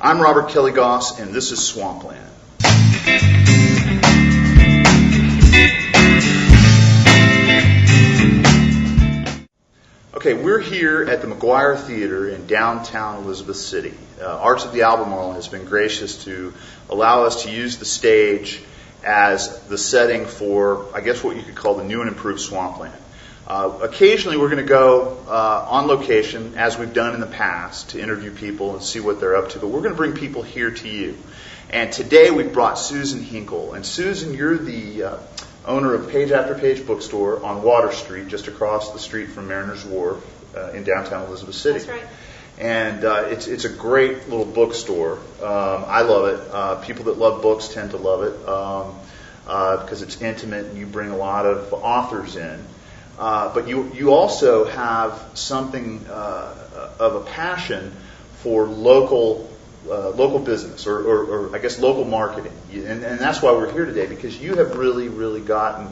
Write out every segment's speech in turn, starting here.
I'm Robert Kelly-Goss, and this is Swampland. Okay, we're here at the McGuire Theater in downtown Elizabeth City. Arts of the Albemarle has been gracious to allow us to use the stage as the setting for, I guess, what you could call the new and improved Swampland. Occasionally we're going to go on location, as we've done in the past, to interview people and see what they're up to, but we're going to bring people here to you. And today we've brought Susan Hinkle. And Susan, you're the owner of Page After Page bookstore on Water Street, just across the street from Mariner's Wharf in downtown Elizabeth City. That's right. And it's a great little bookstore. I love it. People that love books tend to love it because it's intimate and you bring a lot of authors in. But you also have something of a passion for local business or I guess local marketing, and that's why we're here today, because you have really gotten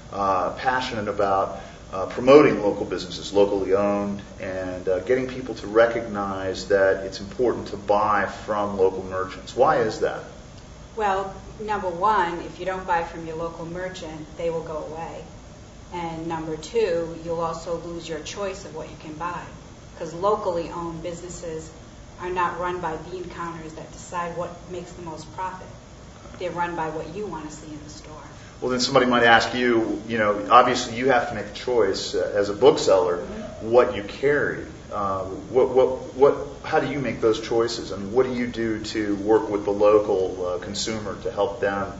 passionate about promoting local businesses, locally owned, and getting people to recognize that it's important to buy from local merchants. Why is that? Well, number one, if you don't buy from your local merchant, they will go away. And number two, you'll also lose your choice of what you can buy, because locally owned businesses are not run by bean counters that decide what makes the most profit. They're run by what you want to see in the store. Well, then somebody might ask you, obviously you have to make a choice as a bookseller what you carry. How do you make those choices? I mean, what do you do to work with the local consumer to help them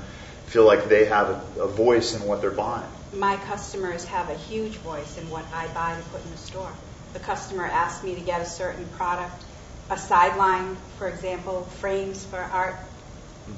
feel like they have a voice in what they're buying? My customers have a huge voice in what I buy to put in the store. The customer asks me to get a certain product, a sideline, for example, frames for art.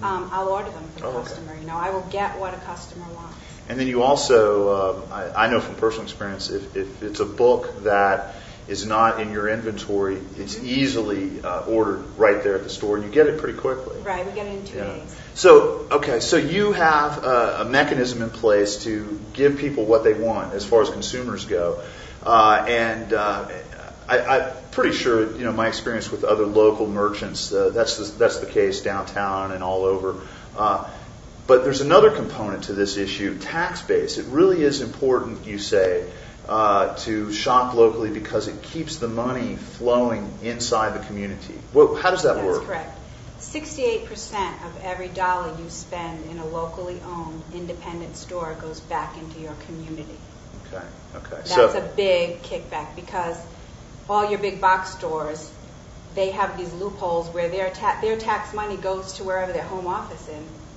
I'll order them for the customer. I will get what a customer wants. And then you also, I know from personal experience, if it's a book that is not in your inventory, it's easily ordered right there at the store, and you get it pretty quickly. Right, we get it in 2 days. So you have a mechanism in place to give people what they want as far as consumers go, and I'm pretty sure, my experience with other local merchants, that's the case downtown and all over. But there's another component to this issue, tax base. It really is important, you say, to shop locally because it keeps the money flowing inside the community. How does that work? That's correct. 68% of every dollar you spend in a locally owned independent store goes back into your community. Okay. That's a big kickback, because all your big box stores, they have these loopholes where their tax money goes to wherever their home office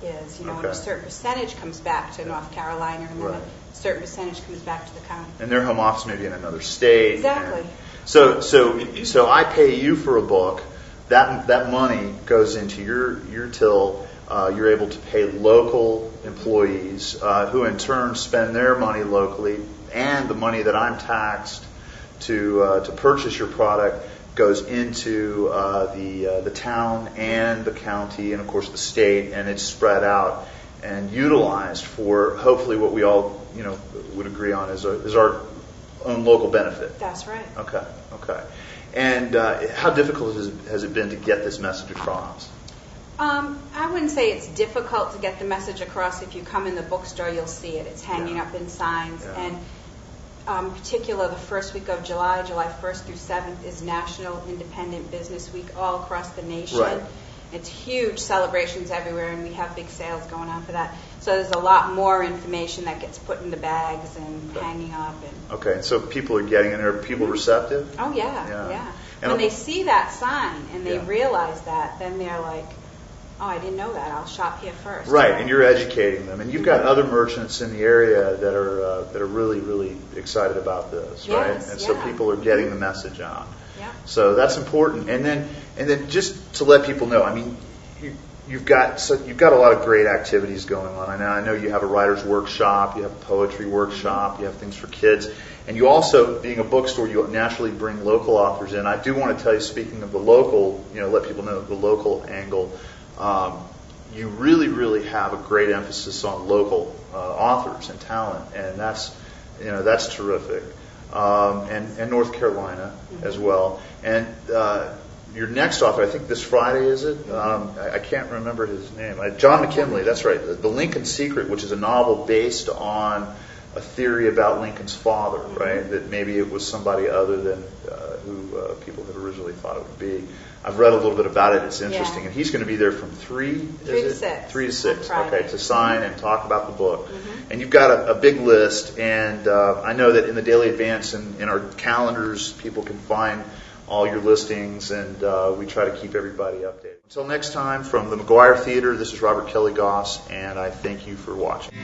is. And a certain percentage comes back to North Carolina, and then a certain percentage comes back to the county. And their home office may be in another state. Exactly. So I pay you for a book. That money goes into your till. You're able to pay local employees who in turn spend their money locally, and the money that I'm taxed to purchase your product goes into the town and the county and of course the state, and it's spread out and utilized for hopefully what we all would agree on is our own local benefit. That's right. Okay. And how difficult has it been to get this message across? I wouldn't say it's difficult to get the message across. If you come in the bookstore, you'll see it. It's hanging up in signs. And in particular, the first week of July 1st through 7th, is National Independent Business Week all across the nation. Right. It's huge celebrations everywhere, and we have big sales going on for that. So there's a lot more information that gets put in the bags and hanging up. And so people are getting it. Are people receptive? Oh, yeah. And when they see that sign and they realize that, then they're like, oh, I didn't know that. I'll shop here first. Right, and you're educating them, and you've got other merchants in the area that are really excited about this, right? And so people are getting the message out. Yeah. So that's important. And then just to let people know, I mean, you've got a lot of great activities going on. I know you have a writer's workshop, you have a poetry workshop, you have things for kids, and you also, being a bookstore, you naturally bring local authors in. I do want to tell you, speaking of the local, let people know the local angle. You really have a great emphasis on local authors and talent, and that's terrific. And North Carolina as well. And your next author, I think this Friday, is it? I can't remember his name. John McKinley, that's right. The Lincoln Secret, which is a novel based on a theory about Lincoln's father, right? That maybe it was somebody other than who people had originally thought it would be. I've read a little bit about it. It's interesting. Yeah. And he's going to be there from 3 to 6. 3 to 6, on Friday. okay, to sign and talk about the book. And you've got a big list, and I know that in the Daily Advance and in our calendars, people can find all your listings, and we try to keep everybody updated. Until next time, from the McGuire Theater, this is Robert Kelly-Goss, and I thank you for watching.